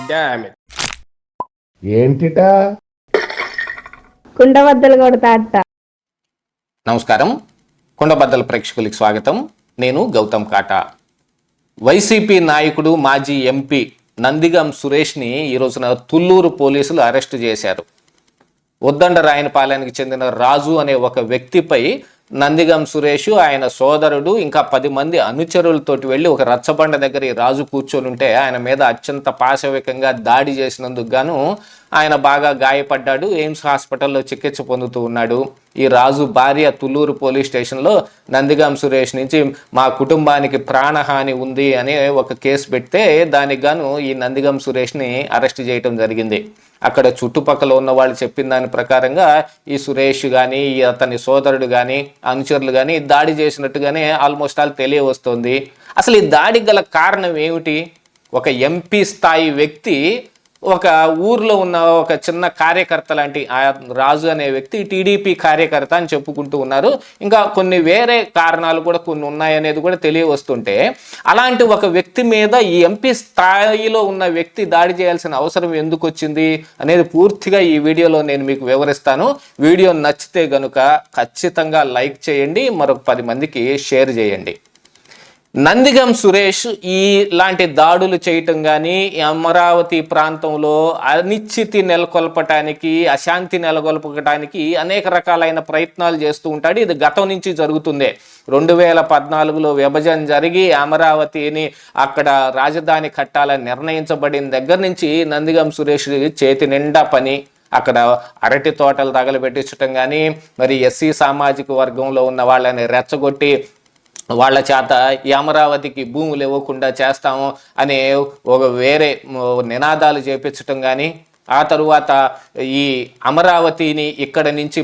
Damn it. ఏంటిటా కుండబద్దలు కొడతా అత్త. నమస్కారం, కుండబద్దల ప్రేక్షకులకి స్వాగతం. నేను గౌతమ్ కాటా. వైసీపీ నాయకుడు మాజీ ఎంపీ నందిగం సురేష్ని ఈ రోజున తుళ్ళూరు పోలీసులు అరెస్టు చేశారు. ఉద్దండ రాయనపాలెనికి చెందిన రాజు అనే ఒక వ్యక్తిపై నందిగం సురేష్, ఆయన సోదరుడు, ఇంకా 10 మంది అనుచరులతోటి వెళ్ళి ఒక రచ్చబండ దగ్గర ఈ రాజు కూర్చొని ఉంటే ఆయన మీద అత్యంత పాశవికంగా దాడి చేసినందుకు గాను ఆయన బాగా గాయపడ్డాడు. ఎయిమ్స్ హాస్పిటల్లో చికిత్స పొందుతూ ఉన్నాడు. ఈ రాజు భార్య తుళ్ళూరు పోలీస్ స్టేషన్లో నందిగం సురేష్ నుంచి మా కుటుంబానికి ప్రాణహాని ఉంది అనే ఒక కేసు పెడితే దానికి గాను ఈ నందిగం సురేష్ని అరెస్ట్ చేయటం జరిగింది. అక్కడ చుట్టుపక్కల ఉన్న వాళ్ళు చెప్పిన దాని ప్రకారంగా ఈ సురేష్ కానీ, అతని సోదరుడు కానీ, అనుచరులు కానీ దాడి చేసినట్టుగానే ఆల్మోస్ట్ ఆల్ తెలియవస్తుంది. అసలు ఈ దాడికి గల కారణం ఏమిటి? ఒక ఎంపీ స్థాయి వ్యక్తి ఒక ఊర్లో ఉన్న ఒక చిన్న కార్యకర్త లాంటి ఆ రాజు అనే వ్యక్తి టీడీపీ కార్యకర్త అని చెప్పుకుంటూ ఉన్నారు. ఇంకా కొన్ని వేరే కారణాలు కూడా కొన్ని ఉన్నాయనేది కూడా తెలియవస్తుంటే, అలాంటి ఒక వ్యక్తి మీద ఈ ఎంపీ స్థాయిలో ఉన్న వ్యక్తి దాడి చేయాల్సిన అవసరం ఎందుకు వచ్చింది అనేది పూర్తిగా ఈ వీడియోలో నేను మీకు వివరిస్తాను. వీడియో నచ్చితే గనుక ఖచ్చితంగా లైక్ చేయండి, మరొక 10 మందికి షేర్ చేయండి. నందిగం సురేష్ ఇలాంటి దాడులు చేయటం కానీ, అమరావతి ప్రాంతంలో అనిశ్చితి నెలకొల్పటానికి, అశాంతి నెలకొల్పటానికి అనేక రకాలైన ప్రయత్నాలు చేస్తూ ఉంటాడు. ఇది గతం నుంచి జరుగుతుందే. 2014లో విభజన జరిగి అమరావతిని అక్కడ రాజధాని కట్టాలని నిర్ణయించబడిన దగ్గర నుంచి నందిగం సురేష్ చేతి నిండా పని. అక్కడ అరటి తోటలు తగలబెట్టించడం కానీ, మరి ఎస్సీ సామాజిక వర్గంలో ఉన్న వాళ్ళని రెచ్చగొట్టి వాళ్ళ చేత ఈ అమరావతికి భూములు ఇవ్వకుండా చేస్తాము అనే ఒక వేరే నినాదాలు చేపించటం కానీ, ఆ తరువాత ఈ అమరావతిని ఇక్కడ నుంచి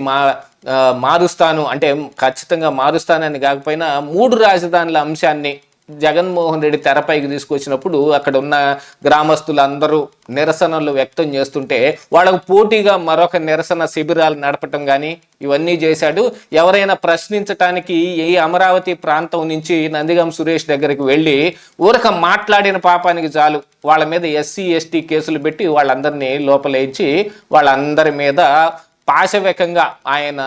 మారుస్తాను అంటే ఖచ్చితంగా మారుస్తానని కాకపోయినా 3 రాజధానుల అంశాన్ని జగన్మోహన్ రెడ్డి తెరపైకి తీసుకొచ్చినప్పుడు అక్కడ ఉన్న గ్రామస్తులందరూ నిరసనలు వ్యక్తం చేస్తుంటే వాళ్ళకు పోటీగా మరొక నిరసన శిబిరాలు నడపటం కానీ ఇవన్నీ చేశాడు. ఎవరైనా ప్రశ్నించటానికి ఈ అమరావతి ప్రాంతం నుంచి నందిగం సురేష్ దగ్గరికి వెళ్ళి ఊరక మాట్లాడిన పాపానికి చాలు వాళ్ళ మీద ఎస్సీ ఎస్టీ కేసులు పెట్టి వాళ్ళందరినీ లోపలేయించి వాళ్ళందరి మీద పాశవికంగా ఆయన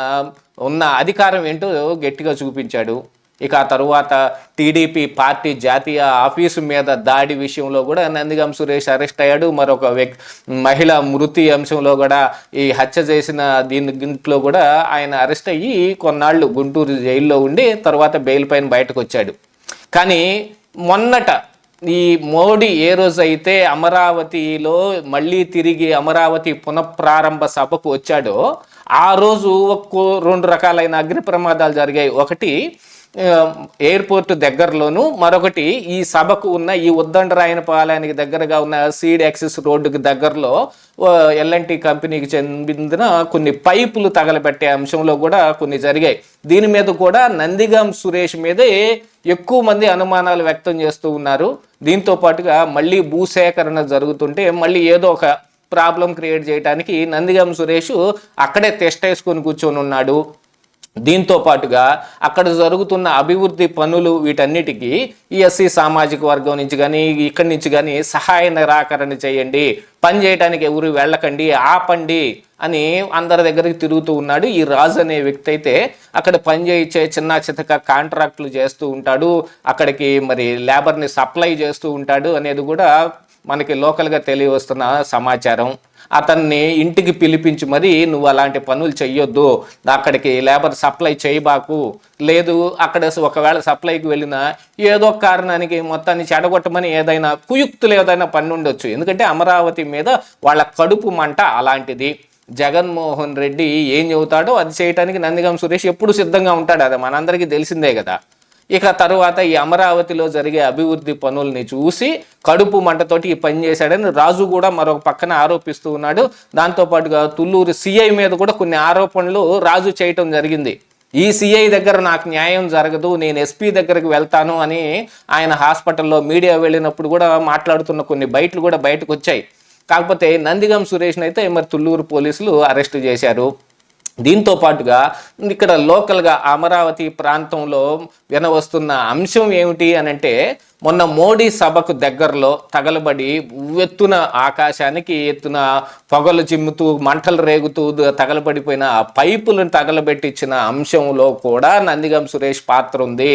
ఉన్న అధికారం ఏంటో గట్టిగా చూపించాడు. ఇక ఆ తరువాత టీడీపీ పార్టీ జాతీయ ఆఫీసు మీద దాడి విషయంలో కూడా నందిగం సురేష్ అరెస్ట్ అయ్యాడు. మరొక మహిళ మృతి అంశంలో కూడా ఈ హత్య చేసిన దీంట్లో కూడా ఆయన అరెస్ట్ అయ్యి కొన్నాళ్ళు గుంటూరు జైల్లో ఉండి తర్వాత బెయిల్ పైన బయటకు వచ్చాడు. కానీ మొన్నట ఈ మోడీ ఏ రోజైతే అమరావతిలో మళ్ళీ తిరిగి అమరావతి పునఃప్రారంభ సభకు వచ్చాడో ఆ రోజు 2 రకాలైన అగ్ని ప్రమాదాలు జరిగాయి. ఒకటి ఎయిర్పోర్ట్ దగ్గరలోను, మరొకటి ఈ సభకు ఉన్న ఈ ఉద్దండరాయనపాలెనికి దగ్గరగా ఉన్న సీడ్ యాక్సిస్ రోడ్డుకి దగ్గరలో ఎల్ఎన్టీ కంపెనీకి చెందిన కొన్ని పైపులు తగలబెట్టే అంశంలో కూడా కొన్ని జరిగాయి. దీని మీద కూడా నందిగం సురేష్ మీదే ఎక్కువ మంది అనుమానాలు వ్యక్తం చేస్తూ ఉన్నారు. దీంతో పాటుగా మళ్ళీ భూసేకరణ జరుగుతుంటే మళ్ళీ ఏదో ఒక ప్రాబ్లం క్రియేట్ చేయడానికి నందిగం సురేష్ అక్కడే తెస్టేసుకొని కూర్చొని ఉన్నాడు. దీంతో పాటుగా అక్కడ జరుగుతున్న అభివృద్ధి పనులు వీటన్నిటికీ ఈ ఎస్సీ సామాజిక వర్గం నుంచి కానీ ఇక్కడి నుంచి కానీ సహాయ నిరాకరణ చేయండి, పని చేయడానికి ఎవరు వెళ్ళకండి, ఆపండి అని అందరి దగ్గరికి తిరుగుతూ ఉన్నాడు. ఈ రాజు అనే వ్యక్తి అయితే అక్కడ పని చేయించే చిన్న చితక కాంట్రాక్టులు చేస్తూ ఉంటాడు, అక్కడికి మరి లేబర్ని సప్లై చేస్తూ ఉంటాడు అనేది కూడా మనకి లోకల్గా తెలియవస్తున్న సమాచారం. అతన్ని ఇంటికి పిలిపించి మరి నువ్వు అలాంటి పనులు చెయ్యొద్దు, అక్కడికి లేబర్ సప్లై చేయబాకు, లేదు అక్కడ ఒకవేళ సప్లైకి వెళ్ళినా ఏదో కారణానికి మొత్తాన్ని చెడగొట్టమని ఏదైనా కుయుక్తులు ఏదైనా పని ఉండొచ్చు. ఎందుకంటే అమరావతి మీద వాళ్ళ కడుపు మంట అలాంటిది. జగన్మోహన్ రెడ్డి ఏం చెబుతాడో అది చేయడానికి నందిగం సురేష్ ఎప్పుడు సిద్ధంగా ఉంటాడు, అది మనందరికీ తెలిసిందే కదా. ఇక తరువాత ఈ అమరావతిలో జరిగే అభివృద్ధి పనుల్ని చూసి కడుపు మంటతోటి ఈ పని చేశాడని రాజు కూడా మరొక పక్కన ఆరోపిస్తూ ఉన్నాడు. దాంతోపాటుగా తుళ్ళూరు సిఐ మీద కూడా కొన్ని ఆరోపణలు రాజు చేయటం జరిగింది. ఈ సిఐ దగ్గర నాకు న్యాయం జరగదు, నేను ఎస్పీ దగ్గరికి వెళ్తాను అని ఆయన హాస్పిటల్లో మీడియా వెళ్ళినప్పుడు కూడా మాట్లాడుతున్న కొన్ని బయటలు కూడా బయటకు వచ్చాయి. కాకపోతే నందిగం సురేష్ని అయితే మరి తుళ్ళూరు పోలీసులు అరెస్టు చేశారు. దీంతో పాటుగా ఇక్కడ లోకల్గా అమరావతి ప్రాంతంలో వినవస్తున్న అంశం ఏమిటి అని అంటే, మొన్న మోడీ సభకు దగ్గరలో తగలబడి ఉవ్వెత్తున ఆకాశానికి ఎత్తున పొగలు చిమ్ముతూ మంటలు రేగుతూ తగలబడిపోయిన ఆ పైపులను తగలబెట్టించిన అంశంలో కూడా నందిగం సురేష్ పాత్ర ఉంది.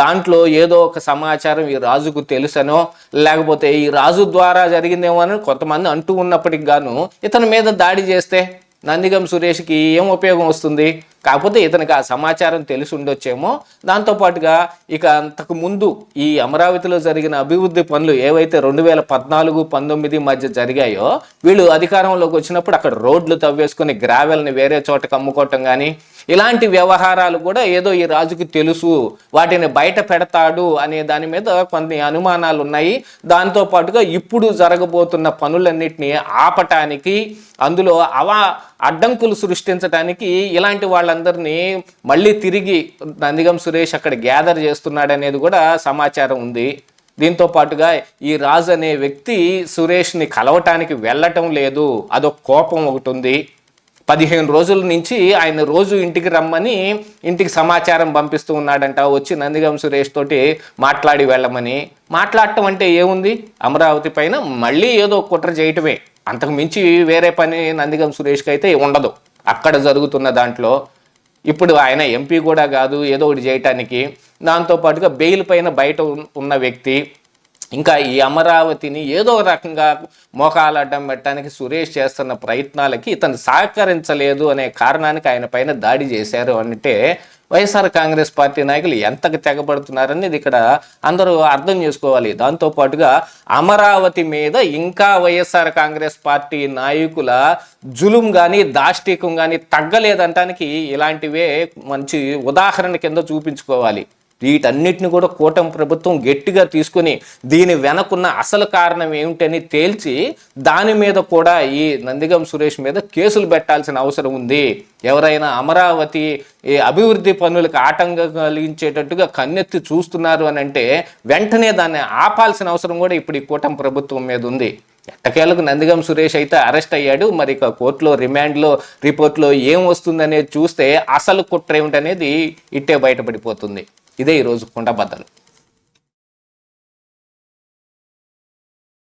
దాంట్లో ఏదో ఒక సమాచారం ఈ రాజుకు తెలుసనో లేకపోతే ఈ రాజు ద్వారా జరిగిందేమో అని కొంతమంది అంటూ ఉన్నప్పటికి గాను ఇతని మీద దాడి చేస్తే నందిగం సురేష్కి ఏం ఉపయోగం వస్తుంది? కాకపోతే ఇతనికి ఆ సమాచారం తెలిసి ఉండొచ్చేమో. దాంతోపాటుగా ఇక అంతకు ముందు ఈ అమరావతిలో జరిగిన అభివృద్ధి పనులు ఏవైతే 2014-19 మధ్య జరిగాయో, వీళ్ళు అధికారంలోకి వచ్చినప్పుడు అక్కడ రోడ్లు తవ్వేసుకొని గ్రావెల్ని వేరే చోటకి అమ్ముకోవటం కానీ ఇలాంటి వ్యవహారాలు కూడా ఏదో ఈ రాజుకి తెలుసు, వాటిని బయట పెడతాడు అనే దాని మీద కొన్ని అనుమానాలు ఉన్నాయి. దాంతోపాటుగా ఇప్పుడు జరగబోతున్న పనులన్నిటినీ ఆపటానికి, అందులో అడ్డంకులు సృష్టించడానికి ఇలాంటి వాళ్ళందరినీ మళ్ళీ తిరిగి నందిగం సురేష్ అక్కడ గ్యాదర్ చేస్తున్నాడనేది కూడా సమాచారం ఉంది. దీంతో పాటుగా ఈ రాజు అనే వ్యక్తి సురేష్ని కలవటానికి వెళ్ళటం లేదు, అదొక కోపం ఒకటి ఉంది. 15 రోజుల నుంచి ఆయన రోజు ఇంటికి రమ్మని ఇంటికి సమాచారం పంపిస్తూ ఉన్నాడంట, వచ్చి నందిగం సురేష్ తోటి మాట్లాడి వెళ్ళమని. మాట్లాడటం అంటే ఏముంది? అమరావతి పైన మళ్ళీ ఏదో కుట్ర చేయటమే, అంతకు మించి వేరే పని నందిగం సురేష్కి అయితే ఉండదు అక్కడ జరుగుతున్న దాంట్లో. ఇప్పుడు ఆయన ఎంపీ కూడా కాదు ఏదో ఒకటి చేయటానికి. దాంతోపాటుగా బెయిల్ పైన బయట ఉన్న వ్యక్తి. ఇంకా ఈ అమరావతిని ఏదో రకంగా మోకాలు అడ్డం పెట్టడానికి సురేష్ చేస్తున్న ప్రయత్నాలకి ఇతను సహకరించలేదు అనే కారణానికి ఆయన పైన దాడి చేశారు అంటే వైఎస్ఆర్ కాంగ్రెస్ పార్టీ నాయకులు ఎంతకు తెగబడుతున్నారనేది ఇక్కడ అందరూ అర్థం చేసుకోవాలి. దాంతోపాటుగా అమరావతి మీద ఇంకా వైఎస్ఆర్ కాంగ్రెస్ పార్టీ నాయకుల జులుం కానీ దాష్టికం కానీ తగ్గలేదంటానికి ఇలాంటివే మంచి ఉదాహరణ కింద చూపించుకోవాలి. వీటన్నిటిని కూడా కూటమి ప్రభుత్వం గట్టిగా తీసుకుని దీని వెనకున్న అసలు కారణం ఏమిటని తేల్చి దాని మీద కూడా ఈ నందిగం సురేష్ మీద కేసులు పెట్టాల్సిన అవసరం ఉంది. ఎవరైనా అమరావతి అభివృద్ధి పనులకు ఆటంకం కలిగించేటట్టుగా కన్నెత్తి చూస్తున్నారు అని అంటే వెంటనే దాన్ని ఆపాల్సిన అవసరం కూడా ఇప్పుడు ఈ కూటమి ప్రభుత్వం మీద ఉంది. ఎట్టకేలకు నందిగం సురేష్ అయితే అరెస్ట్ అయ్యాడు. మరి ఇక కోర్టులో రిమాండ్లో రిపోర్ట్లో ఏం వస్తుందనేది చూస్తే అసలు కుట్ర ఏమిటనేది ఇట్టే బయటపడిపోతుంది. ఇదే ఈరోజు కుండబద్దలు.